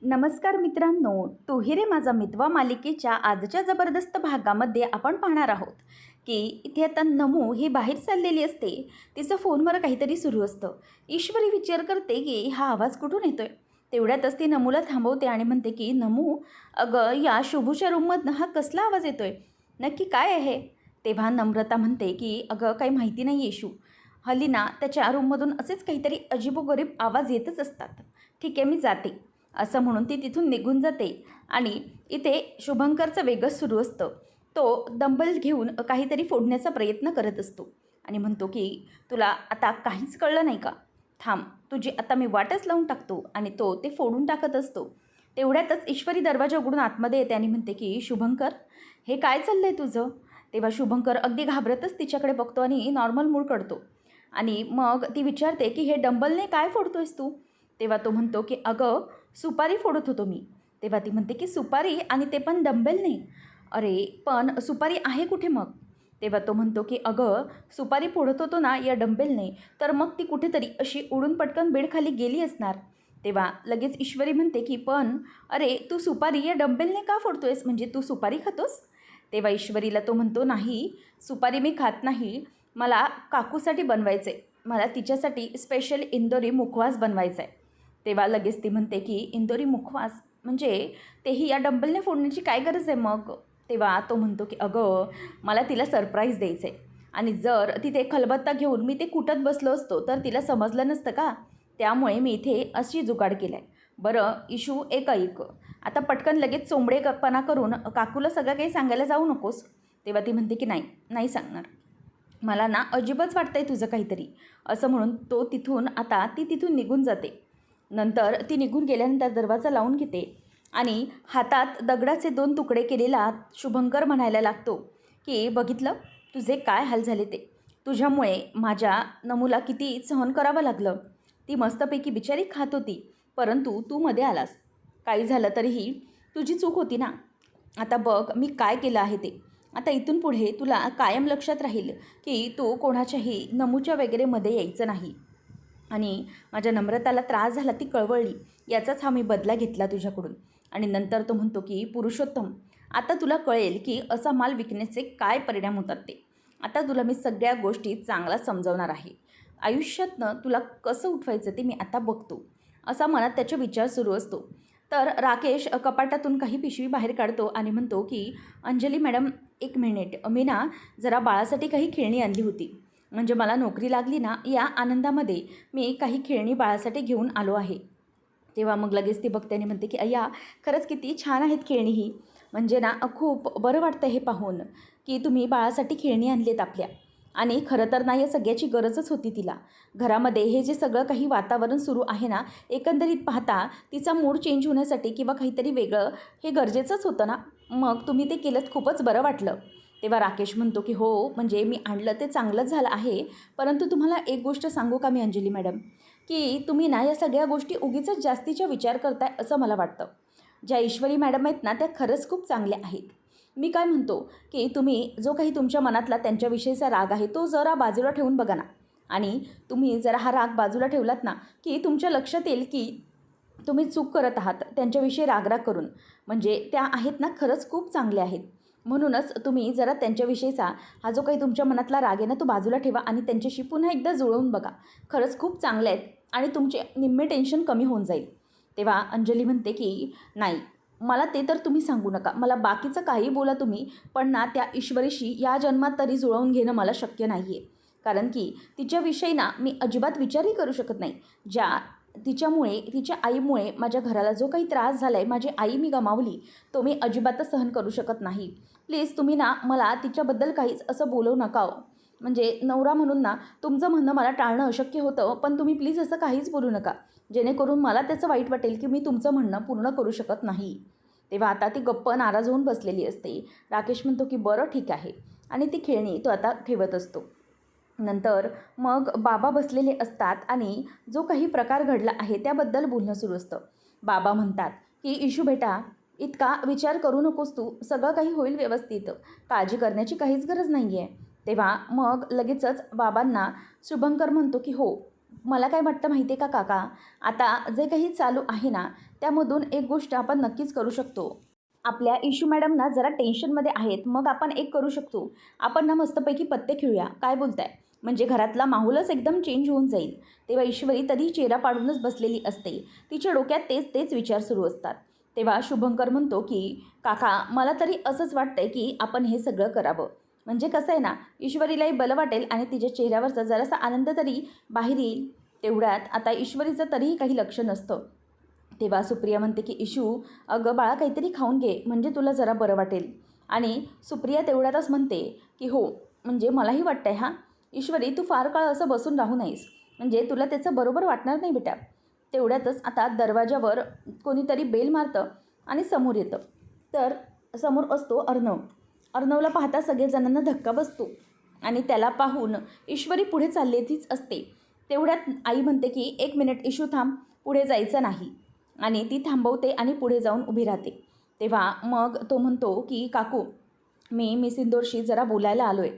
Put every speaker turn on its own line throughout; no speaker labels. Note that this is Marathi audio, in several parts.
नमस्कार मित्रांनो, तूही रे माझा मितवा मालिकेच्या आजच्या जबरदस्त भागामध्ये आपण पाहणार आहोत की इथे आता नमू ही बाहेर चाललेली असते. तिचं फोनवर काहीतरी सुरू असतं. ईश्वरी विचार करते की हा आवाज कुठून येतोय. तेवढ्यातच ती नमूला थांबवते आणि म्हणते की नमू, अगं या शुभूच्या रूममधनं हा कसला आवाज येतोय, नक्की काय आहे. तेव्हा नम्रता म्हणते की अगं काही माहिती नाही येशू, हल्ली ना त्याच्या रूममधून असेच काहीतरी अजीबोगरीब आवाज येतच असतात. ठीक आहे, मी जाते, असं म्हणून ती तिथून निघून जाते. आणि इथे शुभंकरचं वेगळंच सुरू असतं. तो डंबल घेऊन काहीतरी फोडण्याचा प्रयत्न करत असतो आणि म्हणतो की तुला आता काहीच कळलं नाही का, थांब, तुझी आता मी वाटच लावून टाकतो. आणि तो ते फोडून टाकत असतो. तेवढ्यातच ईश्वरी दरवाजा उघडून आतमध्ये येते आणि म्हणते की शुभंकर, हे काय चाललं आहे तुझं. तेव्हा शुभंकर अगदी घाबरतच तिच्याकडे बघतो आणि नॉर्मल मूड काढतो. आणि मग ती विचारते की हे डंबलने काय फोडतोयस तू. तेव्हा तो म्हणतो की अगं सुपारी फोडत होतो मी. तेव्हा ती म्हणते की सुपारी, आणि ते पण डंबेलने. अरे पण सुपारी आहे कुठे मग. तेव्हा तो म्हणतो की अगं सुपारी फोडत होतो ना या डंबेलने, तर मग ती कुठेतरी अशी उडून पटकन बेडखाली गेली असणार. तेव्हा लगेच ईश्वरी म्हणते की पण अरे तू सुपारी या डंबेलने का फोडतोयस, म्हणजे तू सुपारी खातोस. तेव्हा ईश्वरीला तो म्हणतो नाही, सुपारी मी खात नाही, मला काकूसाठी बनवायचे, मला तिच्यासाठी स्पेशल इंदोरी मुखवास बनवायचा आहे. तेव्हा लगेच ती म्हणते की इंदोरी मुखवास म्हणजे तेही या डंबलने फोडण्याची काय गरज आहे मग. तेव्हा तो म्हणतो की अगं मला तिला सरप्राईज द्यायचं आहे, आणि जर तिथे खलबत्ता घेऊन मी ते कुटत बसलो असतो तर तिला समजलं नसतं का, त्यामुळे मी इथे अशी जुगाड केला आहे. बरं इशू, एक ऐक, आता पटकन लगेच चोंबडेपणा करून काकूला सगळं काही सांगायला जाऊ नकोस. तेव्हा ती म्हणते की नाही, नाही सांगणार, मला ना अजिबच वाटतंय तुझं काहीतरी, असं म्हणून ती तिथून निघून जाते. नंतर ती निघून गेल्यानंतर दरवाजा लावून घेते आणि हातात दगडाचे 2 तुकडे केलेला शुभंकर म्हणायला लागतो की बघितलं तुझे काय हाल झाले ते, तुझ्यामुळे माझ्या नमूला किती सहन करावं लागलं. ती मस्तपैकी बिचारी खात होती, परंतु तू मध्ये आलास. काही झालं तरीही तुझी चूक होती ना. आता बघ मी काय केलं आहे ते. आता इथून पुढे तुला कायम लक्षात राहील की तू कोणाच्याही नमूच्या वगैरे मध्ये यायचं नाही. आणि माझ्या नम्रताला त्रास झाला, ती कळवळली, याचाच हा मी बदला घेतला तुझ्याकडून. आणि नंतर तो म्हणतो की पुरुषोत्तम, आता तुला कळेल की असा माल विकण्याचे काय परिणाम होतात ते. आता तुला मी सगळ्या गोष्टी चांगला समजवणार आहे. आयुष्यातनं तुला कसं उठवायचं ते मी आता बघतो, असा मनात त्याचा विचार सुरू असतो. तर राकेश कपाटातून काही पिशवी बाहेर काढतो आणि म्हणतो की अंजली मॅडम, एक मिनिट, मी ना जरा बाळासाठी काही खेळणी आणली होती. म्हणजे मला नोकरी लागली ना, या आनंदामध्ये मी काही खेळणी बाळासाठी घेऊन आलो आहे. तेव्हा मग लगेच ती बघते आणि म्हणते की अय्या, खरंच किती छान आहेत खेळणी ही. म्हणजे ना खूप बरं वाटतं हे पाहून की तुम्ही बाळासाठी खेळणी आणलीत आपल्या. आणि खरं तर ना या सगळ्याची गरजच होती तिला. घरामध्ये हे जे सगळं काही वातावरण सुरू आहे ना, एकंदरीत पाहता तिचा मूड चेंज होण्यासाठी किंवा काहीतरी वेगळं हे गरजेचंच होतं ना. मग तुम्ही ते केलं, खूपच बरं वाटलं. तेव्हा राकेश म्हणतो की हो, म्हणजे मी आणलं ते चांगलंच झालं आहे, परंतु तुम्हाला एक गोष्ट सांगू का मी अंजली मॅडम, की तुम्ही ना या सगळ्या गोष्टी उगीचच जास्तीचा विचार करताय असं मला वाटतं. ज्या ईश्वरी मॅडम आहेत ना त्या खरंच खूप चांगल्या आहेत. मी काय म्हणतो की तुम्ही जो काही तुमच्या मनातला त्यांच्याविषयीचा राग आहे तो जरा बाजूला ठेवून बघा ना. आणि तुम्ही जरा हा राग बाजूला ठेवलात ना की तुमच्या लक्षात येईल की तुम्ही चूक करत आहात त्यांच्याविषयी रागराग करून. म्हणजे त्या आहेत ना खरंच खूप चांगल्या आहेत. म्हणूनच तुम्ही जरा त्यांच्याविषयीचा हा जो काही तुमच्या मनातला राग आहे ना तो बाजूला ठेवा आणि त्यांच्याशी पुन्हा एकदा जुळवून बघा. खरंच खूप चांगले आहेत आणि तुमचे निम्मे टेन्शन कमी होऊन जाईल. तेव्हा अंजली म्हणते की नाही, मला ते तर तुम्ही सांगू नका, मला बाकीचं काही बोला तुम्ही, पण ना त्या ईश्वरीशी या जन्मात तरी जुळवून घेणं मला शक्य नाही आहे. कारण की तिच्याविषयी ना मी अजिबात विचारही करू शकत नाही. ज्या तिच्यामुळे, तिच्या आईमुळे माझ्या घराला जो काही त्रास झाला आहे, माझी आई मी गमावली, तो मी अजिबातच सहन करू शकत नाही. प्लीज तुम्ही ना मला तिच्याबद्दल काहीच असं बोलवू नका हो. म्हणजे नवरा म्हणून ना तुमचं म्हणणं मला टाळणं अशक्य होतं, पण तुम्ही प्लीज असं काहीच बोलू नका, जेणेकरून मला त्याचं वाईट वाटेल की मी तुमचं म्हणणं पूर्ण करू शकत नाही. तेव्हा आता ती गप्प नाराज होऊन बसलेली असते. राकेश म्हणतो की बरं ठीक आहे, आणि ती खेळणी तो आता ठेवत असतो. नंतर मग बाबा बसलेले असतात आणि जो काही प्रकार घडला आहे त्याबद्दल बोलणं सुरू असतं. बाबा म्हणतात की इशू बेटा, इतका विचार करू नकोस तू, सगळं काही होईल व्यवस्थित, काळजी करण्याची काहीच गरज नाही आहे. तेव्हा मग लगेचच बाबांना शुभंकर म्हणतो की हो, मला काय वाटतं माहिती आहे का काका, आता जे काही चालू आहे ना, त्यामधून एक गोष्ट आपण नक्कीच करू शकतो. आपल्या इशू मॅडम ना जरा टेन्शनमध्ये आहेत. मग आपण एक करू शकतो. आपण ना मस्तपैकी पत्ते खेळूया. काय बोलताय? म्हणजे घरातला माहोलच एकदम चेंज होऊन जाईल. तेव्हा ईश्वरी तरी चेहरा पाडूनच बसलेली असते. तिच्या डोक्यात तेच तेच विचार सुरू असतात. तेव्हा शुभंकर म्हणतो की काका, मला तरी असंच वाटतंय की आपण हे सगळं करावं. म्हणजे कसं आहे ना, ईश्वरीलाही बलं वाटेल आणि तिच्या चेहऱ्यावरचा जरासा आनंद तरी बाहेर येईल. तेवढ्यात आता ईश्वरीचं तरीही काही लक्ष नसतं. तेव्हा सुप्रिया म्हणते की इशू, अगं बाळा, काहीतरी खाऊन घे, म्हणजे तुला जरा बरं वाटेल. आणि सुप्रिया तेवढ्यातच म्हणते की हो, म्हणजे मलाही वाटतंय हां. ईश्वरी, तू फार काळ असं बसून राहू नयेस, म्हणजे तुला त्याचं बरोबर वाटणार नाही बेटा. तेवढ्यातच आता दरवाजावर कोणीतरी बेल मारतं आणि समोर येतं. तर समोर असतो अर्णव. अर्णवला पाहता सगळेजणांना धक्का बसतो आणि त्याला पाहून ईश्वरी पुढे चाललेलीच असते. तेवढ्यात आई म्हणते की 1 मिनिट इशू थांब, पुढे जायचं नाही. आणि ती थांबवते आणि पुढे जाऊन उभी राहते. तेव्हा मग तो म्हणतो की काकू, मी मिस इंदोरशी जरा बोलायला आलो आहे.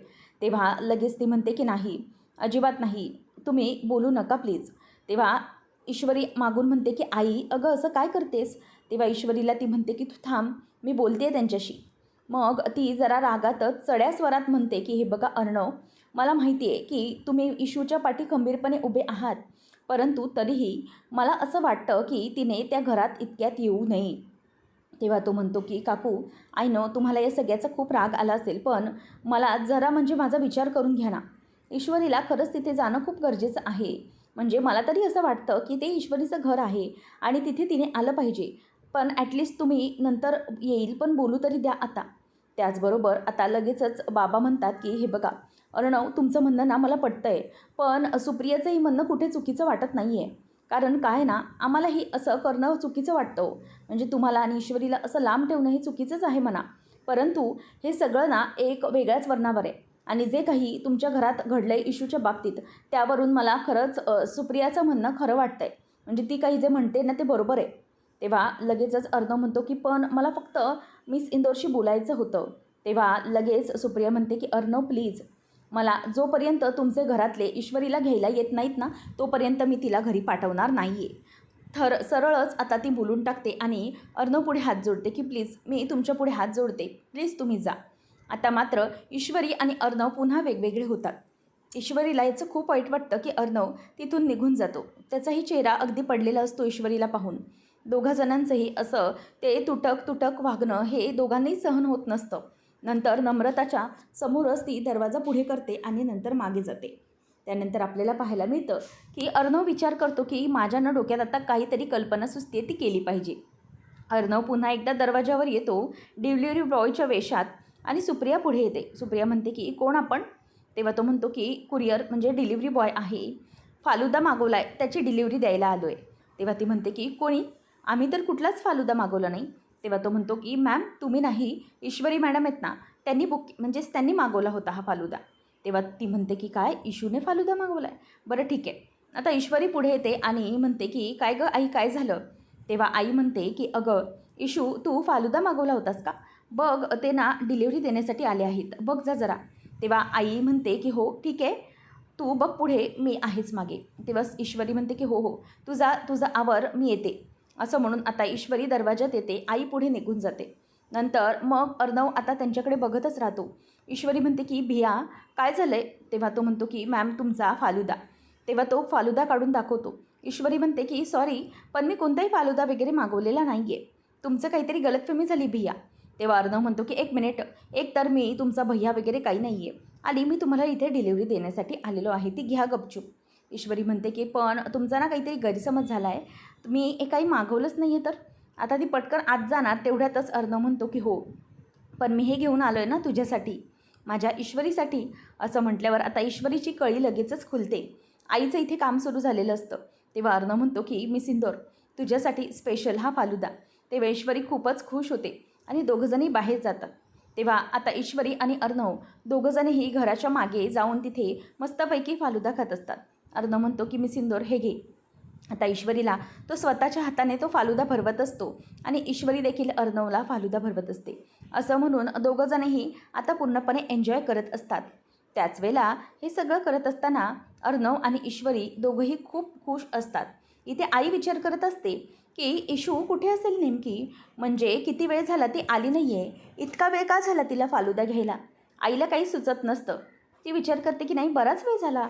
तेव्हा लगेच ती म्हणते की नाही, अजिबात नाही, तुम्ही बोलू नका प्लीज. तेव्हा ईश्वरी मागून म्हणते की आई, अगं असं काय करतेस? तेव्हा ईश्वरीला ती म्हणते की तू थांब, मी बोलते आहे त्यांच्याशी. मग ती जरा रागातच चढ्या स्वरात म्हणते की हे बघा अर्णव, मला माहिती आहे की तुम्ही इशूच्या पाठी खंबीरपणे उभे आहात, परंतु तरीही मला असं वाटतं की तिने त्या घरात इतक्यात येऊ नये. तेव्हा तो म्हणतो की काकू, आय नो तुम्हाला या सगळ्याचा खूप राग आला असेल, पण मला जरा म्हणजे माझा विचार करून घ्या ना. ईश्वरीला खरंच तिथे जाणं खूप गरजेचं आहे. म्हणजे मला तरी असं वाटतं की ते ईश्वरीचं घर आहे आणि तिथे तिने आलं पाहिजे. पण ॲटलिस्ट तुम्ही नंतर येईल, पण बोलू तरी द्या आता. त्याचबरोबर आता लगेचच बाबा म्हणतात की हे बघा अर्णव, तुमचं म्हणणं ना मला पटतं आहे, पण सुप्रियाचंही म्हणणं कुठे चुकीचं वाटत नाही आहे. कारण काय ना, आम्हालाही असं करणं चुकीचं वाटतं हो. म्हणजे तुम्हाला आणि ईश्वरीला असं लांब ठेवणं हे चुकीचंच आहे म्हणा. परंतु हे सगळं ना एक वेगळ्याच वर्णावर आहे. आणि जे काही तुमच्या घरात घडलं आहे इशूच्या बाबतीत, त्यावरून मला खरंच सुप्रियाचं म्हणणं खरं वाटतं आहे. म्हणजे ती काही जे म्हणते ना ते बरोबर आहे. तेव्हा लगेचच अर्णव म्हणतो की पण मला फक्त मिस इंदोरशी बोलायचं होतं. तेव्हा लगेच सुप्रिया म्हणते की अर्णव प्लीज, मला जोपर्यंत तुमचे घरातले ईश्वरीला घ्यायला येत नाहीत ना, तोपर्यंत मी तिला घरी पाठवणार नाही आहे. सरळच आता ती बोलून टाकते आणि अर्णव पुढे हात जोडते की प्लीज, मी तुमच्या पुढे हात जोडते, प्लीज तुम्ही जा. आता मात्र ईश्वरी आणि अर्णव पुन्हा वेगवेगळे होतात. ईश्वरीला याचं खूप वाईट वाटतं की अर्णव तिथून निघून जातो. त्याचाही चेहरा अगदी पडलेला असतो ईश्वरीला पाहून. दोघा जणांचंही असं ते तुटक तुटक वागणं हे दोघांनाही सहन होत नसतं. नंतर नम्रताच्या समोरच ती दरवाजा पुढे करते आणि नंतर मागे जाते. त्यानंतर आपल्याला पाहायला मिळतं की अर्णव विचार करतो की माझ्या डोक्यात आता काहीतरी कल्पना सुचते, ती केली पाहिजे. अर्णव पुन्हा एकदा दरवाजावर येतो डिलिव्हरी बॉयच्या वेशात आणि सुप्रिया पुढे येते. सुप्रिया म्हणते की कोण आपण? तेव्हा तो म्हणतो की कुरिअर म्हणजे डिलिव्हरी बॉय आहे, फालुदा मागवला आहे, त्याची डिलिव्हरी द्यायला आलो आहे. तेव्हा ती म्हणते की कोणी? आम्ही तर कुठलाच फालुदा मागवला नाही. तेव्हा तो म्हणतो की मॅम तुम्ही नाही, ईश्वरी मॅडम आहेत ना, त्यांनी म्हणजेच त्यांनी मागवला होता हा फालुदा. तेव्हा ती म्हणते की काय, इशूने फालुदा मागवला आहे? बरं ठीक आहे. आता ईश्वरी पुढे येते आणि म्हणते की काय गं आई, काय झालं? तेव्हा आई म्हणते की अगं इशू, तू फालुदा मागवला होतास का? बघ ते ना डिलिव्हरी देण्यासाठी आले आहेत, बघ जा जरा. तेव्हा आई म्हणते की हो ठीक आहे, तू बघ पुढे, मी आहेच मागे. तेव्हा ईश्वरी म्हणते की हो हो, तुझा आवर, मी येते. असं म्हणून आता ईश्वरी दरवाजात येते, आई पुढे निघून जाते. नंतर मग अर्णव आता त्यांच्याकडे बघतच राहतो. ईश्वरी म्हणते की भिया, काय झालं आहे? तेव्हा तो म्हणतो की मॅम तुमचा फालुदा. तेव्हा तो फालुदा काढून दाखवतो. ईश्वरी म्हणते की सॉरी, पण मी कोणताही फालुदा वगैरे मागवलेला नाही आहे, तुमचं काहीतरी गलतफहमी झाली भिया. तेव्हा अर्णव म्हणतो की 1 मिनिट, एक तर मी तुमचा भैया वगैरे काही नाही आहे, आणि मी तुम्हाला इथे डिलिव्हरी देण्यासाठी आलेलो आहे, ती घ्या गपचूप. ईश्वरी म्हणते की पण तुमचा ना काहीतरी गैरसमज झाला आहे, मी काही मागवलंच नाही आहे तर. आता ती पटकन आत जाणार. तेवढ्यातच अर्णव म्हणतो की हो, पण मी हे घेऊन आलो आहे ना तुझ्यासाठी, माझ्या ईश्वरीसाठी. असं म्हटल्यावर आता ईश्वरीची कळी लगेचच खुलते. आईचं इथे काम सुरू झालेलं असतं. तेव्हा अर्णव म्हणतो की मिस इंदोर, तुझ्यासाठी स्पेशल हा फालुदा. तेव्हा ईश्वरी खूपच खुश होते आणि दोघंजणही बाहेर जातात. तेव्हा आता ईश्वरी आणि अर्णव दोघंजणही घराच्या मागे जाऊन तिथे मस्तपैकी फालुदा खात असतात. अर्णव म्हणतो की मिस इंदोर, हे घे. आता ईश्वरीला तो स्वतःच्या हाताने तो फालुदा भरवत असतो आणि ईश्वरी देखील अर्णवला फालुदा भरवत असते. असं म्हणून दोघंजणही आता पूर्णपणे एन्जॉय करत असतात. त्याच वेळेला हे सगळं करत असताना अर्णव आणि ईश्वरी दोघंही खूप खुश असतात. इथे आई विचार करत असते की इशू कुठे असेल नेमकी, म्हणजे किती वेळ झाला ती आली नाही आहे, इतका वेळ का झाला तिला फालुदा घ्यायला. आईला काही सुचत नसतं. ती विचार करते की नाही, बराच वेळ झाला,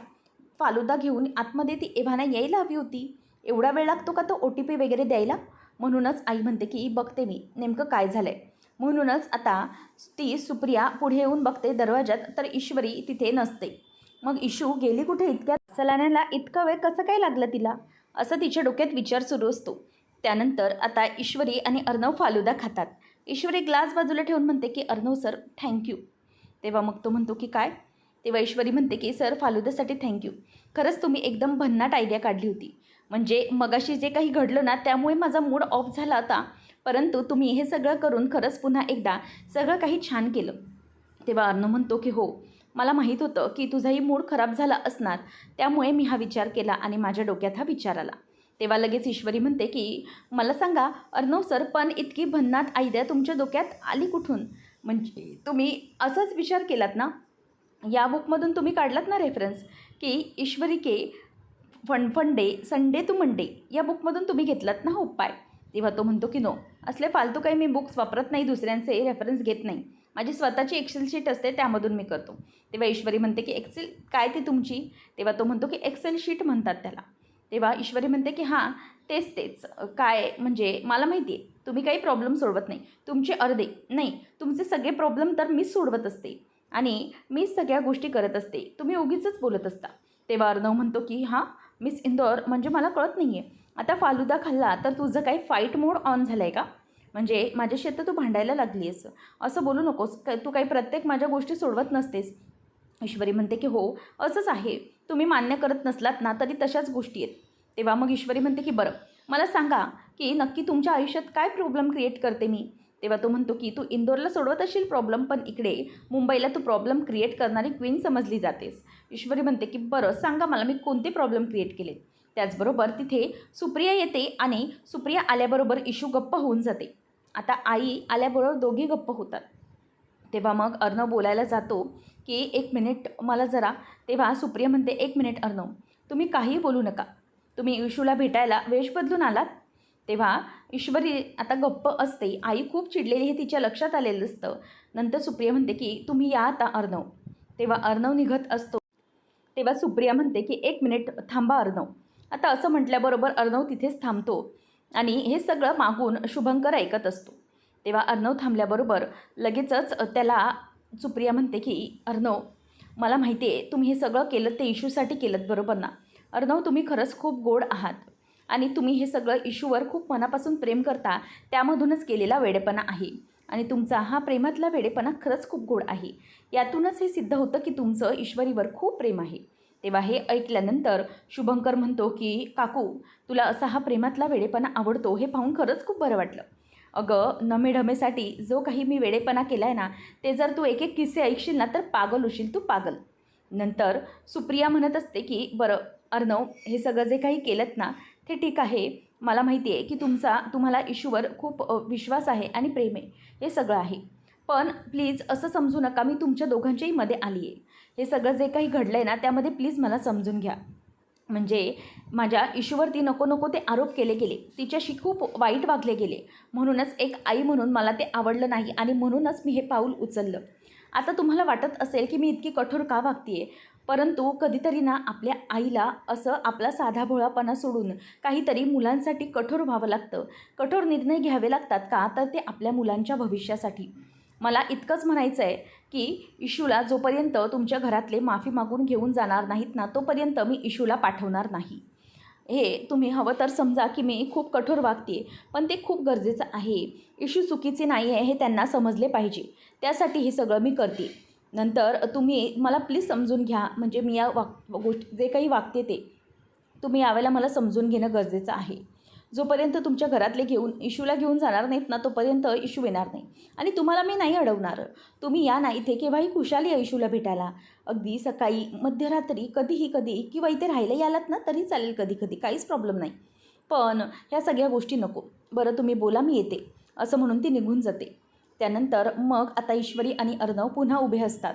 फालुदा घेऊन आतमध्ये ती एव्हाना यायला हवी होती, एवढा वेळ लागतो का तो OTP वगैरे द्यायला. म्हणूनच आई म्हणते की बघते मी नेमकं काय झालं आहे. म्हणूनच आता ती सुप्रिया पुढे येऊन बघते दरवाजात, तर ईश्वरी तिथे नसते. मग इशू गेली कुठे, इतक्या सलाण्याला इतका वेळ कसं काय लागलं तिला, असं तिच्या डोक्यात विचार सुरू असतो. त्यानंतर आता ईश्वरी आणि अर्णव फालुदा खातात. ईश्वरी ग्लास बाजूला ठेवून म्हणते की अर्णव सर थँक्यू. तेव्हा मग तो म्हणतो की काय. तेव्हा ईश्वरी म्हणते की सर फालुद्यासाठी थँक्यू. खरंच तुम्ही एकदम भन्नाट आयडिया काढली होती. म्हणजे मगाशी जे काही घडलं ना, त्यामुळे माझा मूड ऑफ झाला होता, परंतु तुम्ही हे सगळं करून खरंच पुन्हा एकदा सगळं काही छान केलं. तेव्हा अर्णव म्हणतो की हो, मला माहीत होतं की तुझाही मूड खराब झाला असणार, त्यामुळे मी हा विचार केला आणि माझ्या डोक्यात हा विचार आला. तेव्हा लगेच ईश्वरी म्हणते की मला सांगा अर्णव सर, पण इतकी भन्नाट आयडिया तुमच्या डोक्यात आली कुठून. म्हणजे तुम्ही असाच विचार केलात ना, या बुकमधून तुम्ही काढलात ना रेफरन्स, की ईश्वरी के फंडे संडे टू मंडे, या बुकमधून तुम्ही घेतलात ना हा उपाय. तेव्हा तो म्हणतो की नो, असले फालतू काही मी बुक्स वापरत नाही, दुसऱ्यांचे रेफरन्स घेत नाही, माझी स्वतःची एक्सेल शीट असते त्यामधून मी करतो. तेव्हा ईश्वरी म्हणते की एक्सेल काय ती तुमची. तेव्हा तो म्हणतो की एक्सेल शीट म्हणतात त्याला. तेव्हा ईश्वरी म्हणते की हां तेच काय, म्हणजे मला माहिती आहे तुम्ही काही प्रॉब्लेम सोडवत नाही, तुमचे अर्धे नाही तुमचे सगळे प्रॉब्लेम तर मीच सोडवत असते आणि मीच सगळ्या गोष्टी करत असते, तुम्ही उगीचच बोलत असता. तेव्हा अर्णव म्हणतो की हां मिस इंदौर, म्हणजे मला कळत नाही आहे, आता फालुदा खाल्ला तर तुझं काही फाईट मोड ऑन झालं आहे का, म्हणजे माझ्याशी आता तू भांडायला लागली आहेस, असं बोलू नकोस, तू काही प्रत्येक माझ्या गोष्टी सोडवत नसतेस. ईश्वरी म्हणते की हो असंच आहे, तुम्ही मान्य करत नसलात ना तरी तशाच गोष्टी आहेत. तेव्हा मग ईश्वरी म्हणते की बरं मला सांगा की नक्की तुमच्या आयुष्यात काय प्रॉब्लेम क्रिएट करते मी. तेव्हा तो म्हणतो की तू इंदोरला सोडवत असशील प्रॉब्लेम, पण इकडे मुंबईला तू प्रॉब्लेम क्रिएट करणारी क्वीन समजली जातेस. ईश्वरी म्हणते की बरं सांगा मला मी कोणते प्रॉब्लेम क्रिएट केले. त्याचबरोबर तिथे सुप्रिया येते आणि सुप्रिया आल्याबरोबर इशू गप्प होऊन जाते. आता आई आल्याबरोबर दोघी गप्प होतात. तेव्हा मग अर्णव बोलायला जातो की 1 मिनिट मला जरा. तेव्हा सुप्रिया म्हणते 1 मिनिट अर्णव, तुम्ही काहीही बोलू नका, तुम्ही इशूला भेटायला वेश बदलून आलात. तेव्हा ईश्वरी आता गप्प असते. आई खूप चिडलेली हे तिच्या लक्षात आलेलं असतं. नंतर सुप्रिया म्हणते की तुम्ही या आता अर्णव. तेव्हा अर्णव निघत असतो. तेव्हा सुप्रिया म्हणते की 1 मिनिट थांबा अर्णव. आता असं म्हटल्याबरोबर अर्णव तिथेच थांबतो आणि हे सगळं मागून शुभंकर ऐकत असतो. तेव्हा अर्णव थांबल्याबरोबर लगेचच त्याला सुप्रिया म्हणते की अर्णव मला माहिती आहे तुम्ही हे सगळं केलं ते इशूसाठी केलं बरोबर ना. अर्णव तुम्ही खरंच खूप गोड आहात आणि तुम्ही हे सगळं इशूवर खूप मनापासून प्रेम करता, त्यामधूनच केलेला वेडेपणा आहे आणि तुमचा हा प्रेमातला वेडेपणा खरंच खूप गोड आहे. यातूनच हे सिद्ध होतं की तुमचं ईश्वरीवर खूप प्रेम आहे. तेव्हा हे ऐकल्यानंतर शुभंकर म्हणतो की काकू तुला असा हा प्रेमातला वेडेपणा आवडतो हे पाहून खरंच खूप बरं वाटलं. अगं नमेढमेसाठी जो काही मी वेडेपणा केला आहे ना, ते जर तू एक एक किस्से ऐकशील ना तर पागल होशील तू पागल. नंतर सुप्रिया म्हणत असते की बरं अर्णव हे सगळं जे काही केलंत ना ते ठीक आहे, मला माहिती आहे की तुम्हाला इशूवर खूप विश्वास आहे आणि प्रेम आहे, हे सगळं आहे, पण प्लीज असं समजू नका मी तुमच्या दोघांच्याही मध्ये आली आहे. हे सगळं जे काही घडलं आहे ना त्यामध्ये प्लीज मला समजून घ्या. म्हणजे माझ्या इशूवरती नको नको ते आरोप केले गेले, तिच्याशी खूप वाईट वागले गेले, म्हणूनच एक आई म्हणून मला ते आवडलं नाही आणि म्हणूनच मी हे पाऊल उचललं. आता तुम्हाला वाटत असेल की मी इतकी कठोर का वागते आहे, परंतु कधीतरी ना आपल्या आईला असं आपला साधा भोळापणा सोडून काहीतरी मुलांसाठी कठोर व्हावं लागतं, कठोर निर्णय घ्यावे लागतात का, तर ते आपल्या मुलांच्या भविष्यासाठी. मला इतकंच म्हणायचं आहे की इशूला जोपर्यंत तुमच्या घरातले माफी मागून घेऊन जाणार नाहीत ना तोपर्यंत मी इशूला पाठवणार नाही. हे तुम्ही हवं तर समजा की मी खूप कठोर वागते, पण ते खूप गरजेचं आहे. इशू चुकीचे नाही आहे हे त्यांना समजले पाहिजे, त्यासाठी हे सगळं मी करते. नंतर तुम्ही मला प्लीज समजून घ्या, म्हणजे मी या गोष्टी जे काही वागते ते तुम्ही यावेळेला मला समजून घेणं गरजेचं आहे. जोपर्यंत तुमच्या घरातले इशूला घेऊन जाणार नाहीत ना तोपर्यंत इशू येणार नाही आणि तुम्हाला मी नाही अडवणार. तुम्ही या ना इथे केव्हाही खुशाली या इशूला भेटायला, अगदी सकाळी मध्यरात्री कधी किंवा इथे राहायला यालात ना तरी चालेल, कधी काहीच प्रॉब्लेम नाही, पण ह्या सगळ्या गोष्टी नको. बरं तुम्ही बोला मी येते, असं म्हणून ती निघून जाते. त्यानंतर मग आता ईश्वरी आणि अर्णव पुन्हा उभे असतात.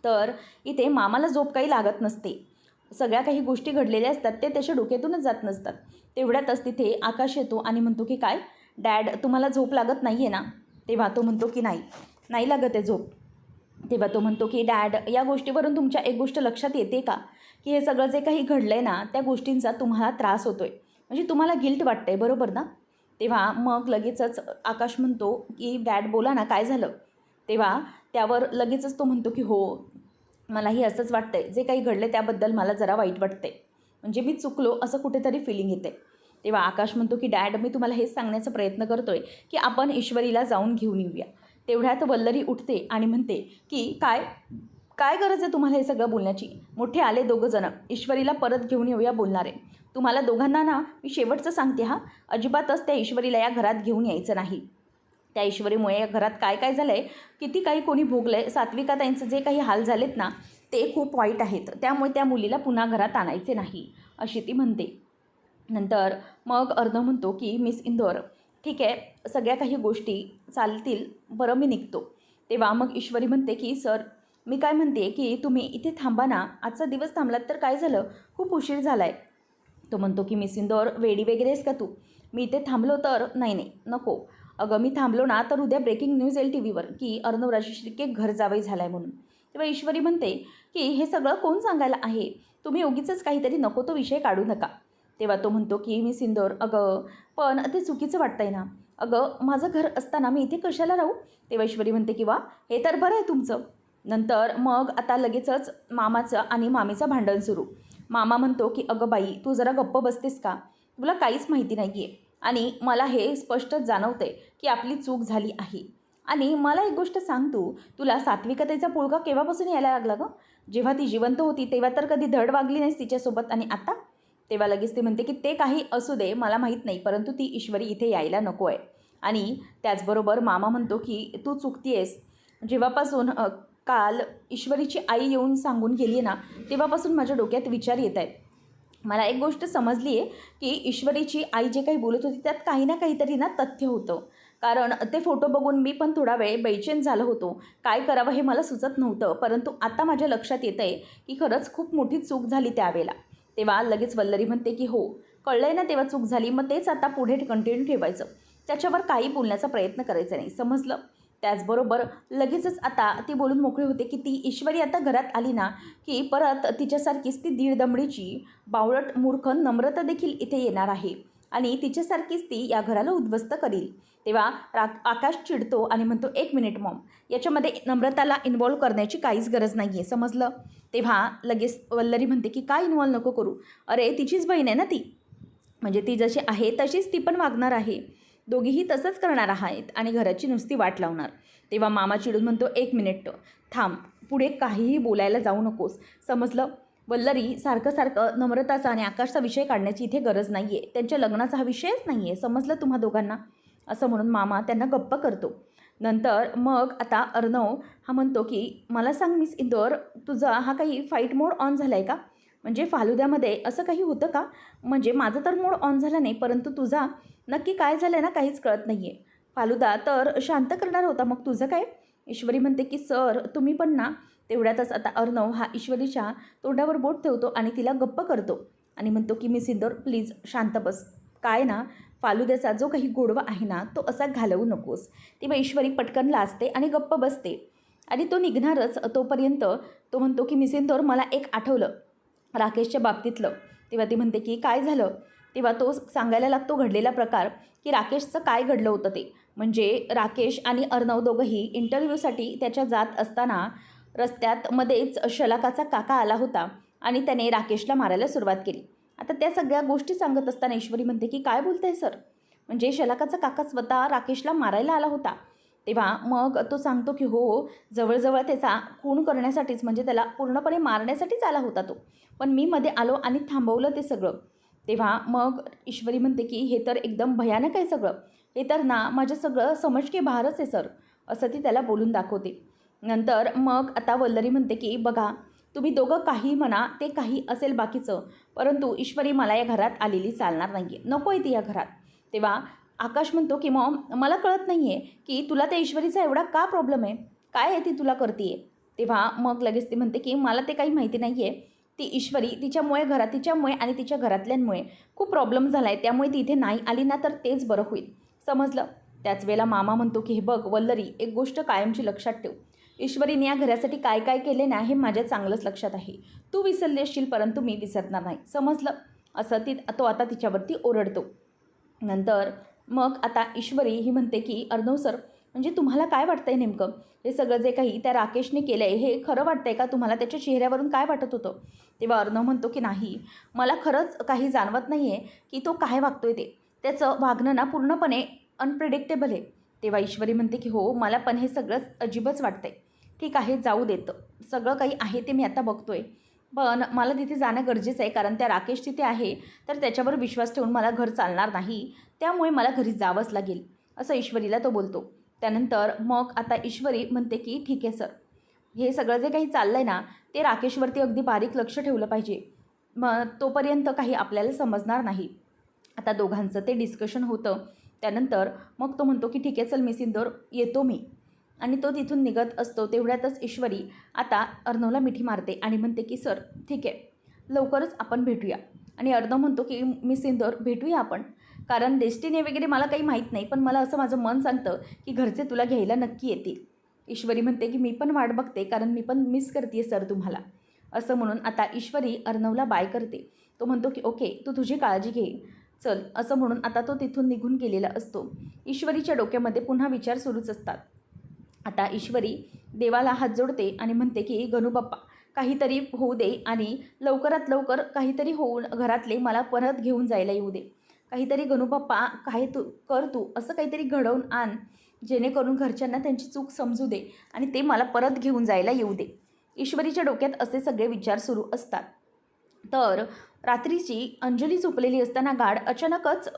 तर इथे मामाला झोप काही लागत नसते. सगळ्या काही गोष्टी घडलेल्या असतात ते त्याच्या डोक्यातूनच जात नसतात. तेवढ्यातच तिथे आकाश येतो आणि म्हणतो की काय डॅड, तुम्हाला झोप लागत नाही आहे ना? तेव्हा तो म्हणतो की नाही, नाही लागत आहे झोप. तेव्हा तो म्हणतो की डॅड, या गोष्टीवरून तुमच्या एक गोष्ट लक्षात येते का, की हे सगळं जे काही घडलं आहे ना, त्या गोष्टींचा तुम्हाला त्रास होतो आहे, म्हणजे तुम्हाला गिल्ट वाटतं आहे, बरोबर ना? तेव्हा मग लगेचच आकाश म्हणतो की डॅड बोला ना, काय झालं? तेव्हा त्यावर लगेचच तो म्हणतो की हो, मलाही असंच वाटतं आहे, जे काही घडले त्याबद्दल मला जरा वाईट वाटतं आहे, म्हणजे मी चुकलो असं कुठेतरी फिलिंग येते. तेव्हा आकाश म्हणतो की डॅड, मी तुम्हाला हेच सांगण्याचा प्रयत्न करतो आहे की आपण ईश्वरीला जाऊन घेऊन येऊया. तेवढ्यात वल्लरी उठते आणि म्हणते की काय काय गरज आहे तुम्हाला हे सगळं बोलण्याची? मोठे आले दोघं जण, ईश्वरीला परत घेऊन येऊया बोलणारे. तुम्हाला दोघांना ना मी शेवटचं सांगते हा, अजिबातच त्या ईश्वरीला या घरात घेऊन यायचं नाही. त्या ईश्वरीमुळे या घरात काय काय झालं आहे, किती काही कोणी भोगलं आहे, सात्विकाताईंचे जे काही हाल झालेत ना, ते खूप वाईट आहेत. त्यामुळे त्या मुलीला पुन्हा घरात आणायचे नाही, अशी ती म्हणते. नंतर मग अर्णव म्हणतो की मिस इंदोर, ठीक आहे, सगळ्या काही गोष्टी चालतील, बरं मी निघतो. तेव्हा मग ईश्वरी म्हणते की सर, मी काय म्हणते की तुम्ही इथे थांबा ना, आजचा दिवस थांबलात तर काय झालं, खूप उशीर झाला आहे. तो म्हणतो की मिस इंदोर, वेडी वगैरे आहेस का तू? मी इथे थांबलो तर नाही नाही नको. अगं मी थांबलो ना तर उद्या ब्रेकिंग न्यूज येईल टी व्हीवर की अर्णव राजेश्रीके घर जावई झाला आहे म्हणून. तेव्हा ईश्वरी म्हणते की हे सगळं कोण सांगायला आहे, तुम्ही उगीचच काहीतरी नको तो विषय काढू नका. तेव्हा तो म्हणतो की मिस इंदोर, अगं पण ते चुकीचं वाटतंय ना, अगं माझं घर असताना मी इथे कशाला राहू? तेव्हा ईश्वरी म्हणते की वा, हे तर बरं आहे तुमचं. नंतर मग आता लगेचच मामाचं आणि मामीचं भांडण सुरू. मामा म्हणतो की अगं बाई, तू जरा गप्प बसतेस का? तुला काहीच माहिती नाही आहे आणि मला हे स्पष्ट जाणवते की आपली चूक झाली आहे. आणि मला एक गोष्ट सांग, तुला सात्विकतेचा पुळका केव्हापासून यायला लागला गं? जेव्हा ती जिवंत होती तेव्हा तर कधी धड वागली नाहीस तिच्यासोबत, आणि आता? तेव्हा लगेच ती म्हणते की ते काही असू दे, मला माहीत नाही, परंतु ती ईश्वरी इथे यायला नको आहे. आणि त्याचबरोबर मामा म्हणतो की तू चुकती आहेस. जेव्हापासून काल ईश्वरीची आई येऊन सांगून गेली आहे ना, तेव्हापासून माझ्या डोक्यात विचार येत आहेत. मला एक गोष्ट समजली आहे की ईश्वरीची आई जे काही बोलत होती त्यात काही ना काहीतरी ना तथ्य होतं. कारण ते फोटो बघून मी पण थोडा वेळ बेचैन झालो होतो. काय करावं हे मला सुचत नव्हतं, परंतु आता माझ्या लक्षात येतं आहे की खरंच खूप मोठी चूक झाली त्यावेळेला. तेव्हा लगेच वल्लरी म्हणते की हो, कळलं आहे ना तेव्हा चूक झाली, मग तेच आता पुढे कंटिन्यू ठेवायचं, त्याच्यावर काही बोलण्याचा प्रयत्न करायचा नाही, समजलं? त्याचबरोबर लगेचच आता ती बोलून मोकळी होते की ती ईश्वरी आता घरात आली ना की परत तिच्यासारखीच ती दीडदमडीची बावळट मूर्ख नम्रता देखील इथे येणार आहे आणि तिच्यासारखीच ती या घराला उद्ध्वस्त करील. तेव्हा आकाश चिडतो आणि म्हणतो एक मिनिट मॉम, याच्यामध्ये नम्रताला इन्व्हॉल्व करण्याची काहीच गरज नाही आहे, समजलं? तेव्हा लगेच वल्लरी म्हणते की काय इन्व्हॉल्व नको करू, अरे तिचीच बहीण आहे ना ती, म्हणजे ती जशी आहे तशीच ती पण वागणार आहे, दोघीही तसंच करणार आहेत आणि घराची नुसती वाट लावणार. तेव्हा मामा चिडून म्हणतो एक मिनिट थांब, पुढे काहीही बोलायला जाऊ नकोस, समजलं? वल्लरी, सारखं सारखं नम्रताचा आणि आकाशचा विषय काढण्याची इथे गरज नाही आहे, त्यांच्या लग्नाचा हा विषयच नाही आहे, समजलं तुम्हा दोघांना? असं म्हणून मामा त्यांना गप्प करतो. नंतर मग आता अर्णव हा म्हणतो की मला सांग मिस इंदोर, तुझा हा काही फाईट मोड ऑन झाला आहे का? म्हणजे फालुद्यामध्ये असं काही होतं का? म्हणजे माझा तर मोड ऑन झाला नाही, परंतु तुझा नक्की काय झालं आहे ना, काहीच कळत नाही आहे. फालुदा तर शांत करणार होता, मग तुझं काय? ईश्वरी म्हणते की सर तुम्ही पण ना. तेवढ्यातच आता अर्णव हा ईश्वरीच्या तोंडावर बोट ठेवतो आणि तिला गप्प करतो आणि म्हणतो की मिस इंदोर प्लीज शांत बस, काय ना फालुद्याचा जो काही गोडवा आहे ना तो असा घालवू नकोस. तेव्हा ईश्वरी पटकन लाजते आणि गप्प बसते आणि तो निघणारच तोपर्यंत तो म्हणतो की मिस इंदोर, मला एक आठवलं राकेशच्या बाबतीतलं. तेव्हा ती म्हणते की काय झालं? तेव्हा तो सांगायला लागतो घडलेला प्रकार, की राकेशचं काय घडलं होतं ते. म्हणजे राकेश आणि अर्णव दोघंही इंटरव्ह्यूसाठी त्याच्या जात असताना रस्त्यात मध्येच शलाकाचा काका आला होता आणि त्याने राकेशला मारायला सुरुवात केली. आता त्या सगळ्या गोष्टी सांगत असताना ईश्वरी म्हणते की काय बोलताय सर, म्हणजे शलाकाचा काका स्वतः राकेशला मारायला आला होता? तेव्हा मग तो सांगतो की हो, जवळजवळ त्याचा खून करण्यासाठीच, म्हणजे त्याला पूर्णपणे मारण्यासाठीच आला होता तो, पण मी मध्ये आलो आणि थांबवलं ते सगळं. तेव्हा मग ईश्वरी म्हणते की हे तर एकदम भयानक आहे सगळं, हे तर ना माझं सगळं समज के बाहेरच आहे सर, असं ती त्याला बोलून दाखवते. नंतर मग आता वल्लरी म्हणते की बघा, तुम्ही दोघं काही म्हणा, ते काही असेल बाकीचं, परंतु ईश्वरी मला या घरात आलेली चालणार नाही आहे, नको आहे ती या घरात. तेव्हा आकाश म्हणतो की मॉम, मला कळत नाही आहे की तुला त्या ईश्वरीचा एवढा का प्रॉब्लेम आहे, काय आहे ती तुला करते आहे? तेव्हा मग लगेच ती म्हणते की मला ते काही माहिती नाही आहे, ती ईश्वरी तिच्यामुळे आणि तिच्या घरातल्यांमुळे खूप प्रॉब्लेम झाला आहे, त्यामुळे ती इथे नाही आली ना तर तेच बरं होईल, समजलं. त्याच वेळेला मामा म्हणतो की हे बघ वल्लरी, एक गोष्ट कायमची लक्षात ठेव. ईश्वरीने या घरासाठी काय काय केले ना हे माझ्या चांगलंच लक्षात आहे. तू विसरली असशील परंतु मी विसरणार नाही, समजलं. असं तो आता तिच्यावरती ओरडतो. नंतर मग आता ईश्वरी ही म्हणते की अर्णव सर, म्हणजे तुम्हाला काय वाटतंय नेमकं? हे सगळं जे काही त्या राकेशने केलं आहे हे खरं वाटतंय का तुम्हाला? त्याच्या चेहऱ्यावरून काय वाटत होतं? तेव्हा अर्णव म्हणतो की नाही, मला खरंच काही जाणवत नाही आहे की तो काय वागतोय ते. त्याचं वागणं ना पूर्णपणे अनप्रिडिक्टेबल आहे. तेव्हा ईश्वरी म्हणते की हो, मला पण हे सगळंच अजिबच वाटतंय. ठीक आहे, जाऊ देतं. सगळं काही आहे ते मी आता बघतोय. पण मला तिथे जाणं गरजेचं आहे, कारण त्या राकेश तिथे आहे, तर त्याच्यावर विश्वास ठेवून मला घर चालणार नाही. त्यामुळे मला घरी जावंच लागेल, असं ईश्वरीला तो बोलतो. त्यानंतर मग आता ईश्वरी म्हणते की ठीक आहे सर, हे सगळं जे काही चाललं आहे ना ते राकेशवरती अगदी बारीक लक्ष ठेवलं पाहिजे. मग तोपर्यंत काही आपल्याला समजणार नाही. आता दोघांचं ते डिस्कशन होतं. त्यानंतर मग तो म्हणतो की ठीक आहे चल मिसिंदोर, येतो मी. आणि तो तिथून निघत असतो. तेवढ्यातच ईश्वरी आता अर्णवला मिठी मारते आणि म्हणते की सर ठीक आहे, लवकरच आपण भेटूया. आणि अर्णव म्हणतो की मिसिंदोर, भेटूया आपण, कारण डेस्टिनी वगैरे मला काही माहीत नाही, पण मला असं माझं मन सांगतं की घरचे तुला घ्यायला नक्की येतील. ईश्वरी म्हणते की मी पण वाट बघते, कारण मी पण मिस करते सर तुम्हाला. असं म्हणून आता ईश्वरी अर्णवला बाय करते. तो म्हणतो की ओके, तू तुझी काळजी घे, चल. असं म्हणून आता तो तिथून निघून गेलेला असतो. ईश्वरीच्या डोक्यामध्ये पुन्हा विचार सुरूच असतात. आता ईश्वरी देवाला हात जोडते आणि म्हणते की गणूबाप्पा, काहीतरी होऊ दे आणि लवकरात लवकर काहीतरी होऊन घरातले मला परत घेऊन जायला येऊ दे. काहीतरी गणूबाप्पा, काही तू असं काहीतरी घडवून आण, जेणेकरून घरच्यांना त्यांची चूक समजू दे आणि ते मला परत घेऊन जायला येऊ दे. ईश्वरीच्या डोक्यात असे सगळे विचार सुरू असतात. तर रात्रीची अंजली झोपलेली असताना गाढ अचानकच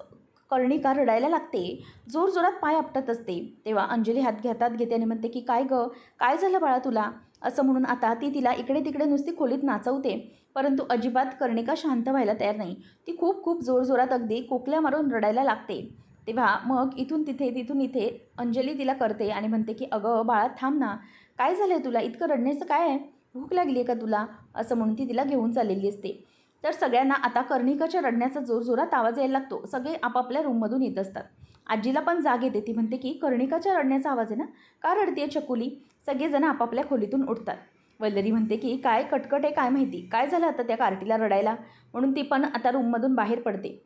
कर्णिका रडायला लागते. जोरजोरात पाय आपटत असते. तेव्हा अंजली हातात घेते आणि म्हणते की काय गं, काय झालं बाळा तुला? असं म्हणून आता ती तिला इकडे तिकडे नुसती खोलीत नाचवते, परंतु अजिबात कर्णिका शांत व्हायला तयार नाही. ती खूप खूप जोरजोरात अगदी कोकल्या मारून रडायला लागते. तेव्हा मग इथून इथे अंजली तिला करते आणि म्हणते की अगं बाळा थांब ना, काय झालं आहे तुला? इतकं रडण्याचं काय आहे? भूक लागली आहे का तुला? असं म्हणून ती तिला घेऊन चाललेली असते. तर सगळ्यांना आता कर्णिकाच्या रडण्याचा जोरजोरात आवाज यायला लागतो. सगळे आपापल्या रूममधून येत असतात. आजीला पण जाग येते. ती म्हणते की कर्णिकाच्या रडण्याचा आवाज आहे ना, का रडते चकुली? सगळेजण आपापल्या खोलीतून उठतात. वल्लरी म्हणते की काय कटकट आहे काय माहिती, काय झालं आता त्या कार्टीला रडायला? म्हणून ती पण आता रूममधून बाहेर पडते.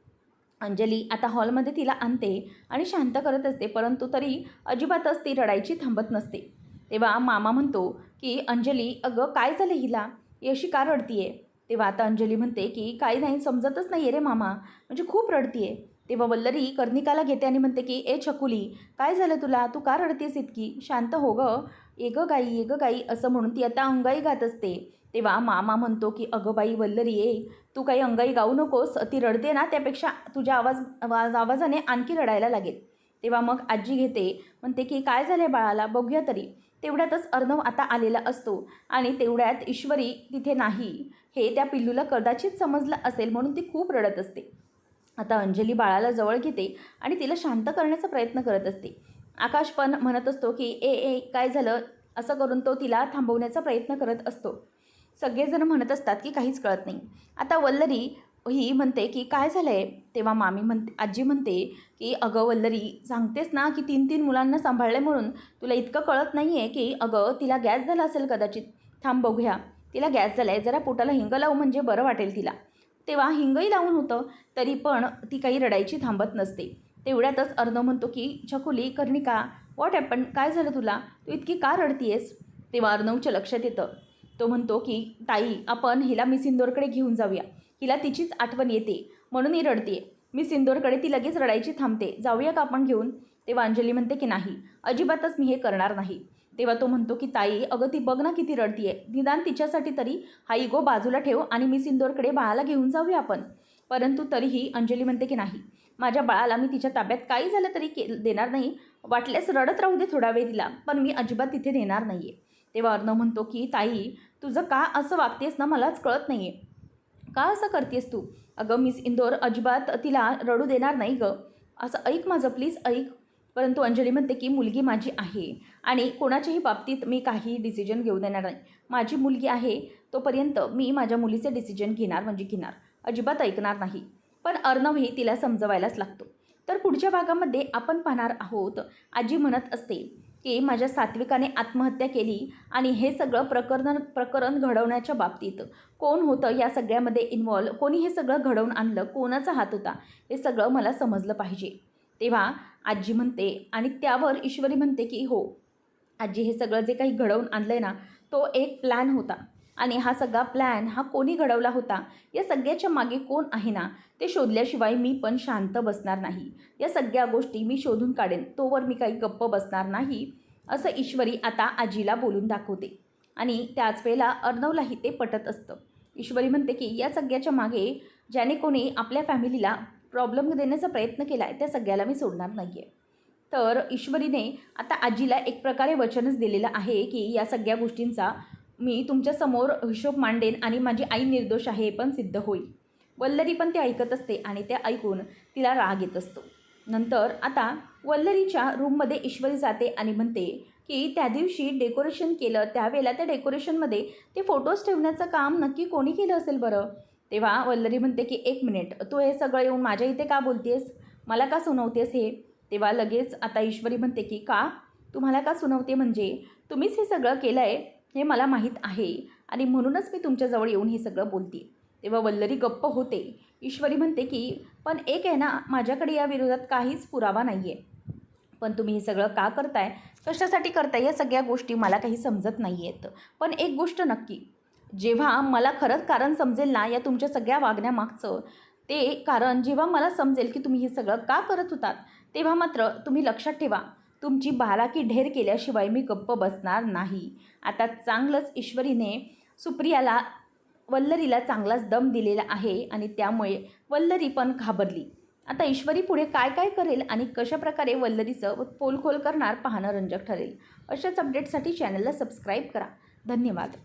अंजली आता हॉलमध्ये तिला आणते आणि शांत करत असते, परंतु तरी अजिबातच ती रडायची थांबत नसते. तेव्हा मामा म्हणतो की अंजली, अगं काय झालं हिला, ही अशी का रडतीये? तेव्हा आता अंजली म्हणते की काही नाही, समजतच नाही आहे रे मामा, म्हणजे खूप रडतीये. तेव्हा वल्लरी कर्णिकाला घेते आणि म्हणते की ए छकुली, काय झालं तुला, तू का रडतेस इतकी? शांत हो गं, ये गं गाई, असं म्हणून ती आता अंगाई गात असते. तेव्हा मामा म्हणतो की अगं बाई वल्लरी, तू काही अंगाई गाऊ नकोस, ती रडते ना त्यापेक्षा तुझ्या आवाजाने आणखी रडायला लागेल. तेव्हा मग आजी घेते, म्हणते की काय झालं बाळाला, बघूया तरी. तेवढ्यातच अर्णव आता आलेला असतो आणि तेवढ्यात ईश्वरी तिथे नाही हे त्या पिल्लूला कदाचित समजलं असेल, म्हणून ती खूप रडत असते. आता अंजली बाळाला जवळ घेते आणि तिला शांत करण्याचा प्रयत्न करत असते. आकाश पण म्हणत असतो की ए काय झालं, असं करून तो तिला थांबवण्याचा प्रयत्न करत असतो. सगळेजण म्हणत असतात की काहीच कळत नाही. आता वल्लरी ही म्हणते की काय झालं आहे? तेव्हा आजी म्हणते की अगं वल्लरी, सांगतेस ना की 3 मुलांना सांभाळले म्हणून तुला इतकं कळत नाही आहे की अगं तिला गॅस झाला असेल कदाचित. थांब बघूया, तिला गॅस झाला आहे, जरा पोटाला हिंग लावू म्हणजे बरं वाटेल तिला. तेव्हा हिंगही लावून होतं, तरी पण ती काही रडायची थांबत नसते. तेवढ्यातच अर्णव म्हणतो की छकुली, कर्णिका, व्हॉट हॅपन, काय झालं तुला, तू इतकी का रडतीयेस? तेव्हा अर्णवच्या लक्षात येतं. तो म्हणतो की ताई, आपण हिला मिस इंदोरकडे घेऊन जाऊया, हिला तिचीच आठवण येते म्हणून ही रडते. मिस इंदोरकडे ती लगेच रडायची थांबते, जाऊया का आपण घेऊन? तेव्हा अंजली म्हणते की नाही, अजिबातच मी हे करणार नाही. तेव्हा तो म्हणतो की ताई, अगं ती बघ ना किती रडतीये, निदान तिच्यासाठी तरी हा इगो बाजूला ठेव आणि मिस इंदोरकडे बाळाला घेऊन जाऊया आपण. परंतु तरीही अंजली म्हणते की नाही, माझ्या बाळाला मी तिच्या ताब्यात काही झालं तरी देणार नाही. वाटल्यास रडत राहू दे थोडा वेळ तिला, पण मी अजिबात तिथे देणार नाही आहे. तेव्हा अर्णव म्हणतो की ताई, तुझं का असं वागतेस ना मलाच कळत नाही आहे, का असं करतेस तू? अगं मिस इंदोर अजिबात तिला रडू देणार नाही गं, असं ऐक माझं, प्लीज ऐक. परंतु अंजली म्हणते की मुलगी माझी आहे आणि कोणाच्याही बाबतीत मी काही डिसिजन घेऊ देणार नाही. माझी मुलगी आहे तोपर्यंत मी माझ्या मुलीचे डिसिजन घेणार म्हणजे घेणार, अजिबात ऐकणार नाही. पण अर्णवही तिला समजवायलाच लागतो. तर पुढच्या भागामध्ये आपण पाहणार आहोत, आजी म्हणत असते की माझ्या सात्विकाने आत्महत्या केली आणि हे सगळं प्रकरण घडवण्याच्या बाबतीत कोण होतं या सगळ्यामध्ये इन्व्हॉल्व, कोणी हे सगळं घडवून आणलं, कोणाचा हात होता, हे सगळं मला समजलं पाहिजे. तेव्हा आजी म्हणते आणि त्यावर ईश्वरी म्हणते की हो आजी, हे सगळं जे काही घडवून आणलं आहे ना, तो एक प्लॅन होता आणि हा सगळा प्लॅन हा कोणी घडवला होता, या सगळ्याच्या मागे कोण आहे ना, ते शोधल्याशिवाय मी पण शांत बसणार नाही. या सगळ्या गोष्टी मी शोधून काढेन, तोवर मी काही गप्प बसणार नाही, असं ईश्वरी आता आजीला बोलून दाखवते. आणि त्याच वेळेला अर्णवलाही ते पटत असतं. ईश्वरी म्हणते की या सगळ्याच्या मागे ज्याने कोणी आपल्या फॅमिलीला प्रॉब्लेम देण्याचा प्रयत्न केला आहे, त्या सगळ्याला मी सोडणार नाही आहे. तर ईश्वरीने आता आजीला एक प्रकारे वचनच दिलेलं आहे की या सगळ्या गोष्टींचा मी तुमच्यासमोर हिशोब मांडेन आणि माझी आई निर्दोष आहे हे पण सिद्ध होईल. वल्लरी पण ते ऐकत असते आणि ते ऐकून तिला राग येत असतो. नंतर आता वल्लरीच्या रूममध्ये ईश्वरी जाते आणि म्हणते की त्या दिवशी डेकोरेशन केलं, त्यावेळेला त्या डेकोरेशनमध्ये ते फोटोज ठेवण्याचं काम नक्की कोणी केलं असेल बरं. तेव्हा वल्लरी म्हणते की 1 मिनिट, तू हे सगळं येऊन माझ्या इथे का बोलतेस, मला का सुनवतेस हे. तेव्हा लगेच आता ईश्वरी म्हणते की का तुम्हाला का सुनवते, म्हणजे तुम्हीच हे सगळं केलं आहे हे मला माहीत आहे आणि म्हणूनच मी तुमच्याजवळ येऊन हे सगळं बोलते. तेव्हा वल्लरी गप्प होते. ईश्वरी म्हणते की पण एक आहे ना, माझ्याकडे या विरोधात काहीच पुरावा नाही आहे, पण तुम्ही हे सगळं का करताय, कशासाठी करताय, या सगळ्या गोष्टी मला काही समजत नाही आहेत. पण एक गोष्ट नक्की, जेव्हा मला खरंच कारण समजेल ना या तुमच्या सगळ्या वागण्यामागचं, ते कारण जेव्हा मला समजेल की तुम्ही हे सगळं का करत होतात, तेव्हा मात्र तुम्ही लक्षात ठेवा, तुमची बाराकी ढेर केल्याशिवाय मी गप्प बसणार नाही. आता चांगलंच ईश्वरीने सुप्रियाला वल्लरीला चांगलाच दम दिलेला आहे आणि त्यामुळे वल्लरी पण घाबरली. आता ईश्वरी पुढे काय काय करेल आणि कशाप्रकारे वल्लरीचं पोलखोल करणार पाहणं रंजक ठरेल. अशाच अपडेटसाठी चॅनलला सबस्क्राईब करा. धन्यवाद.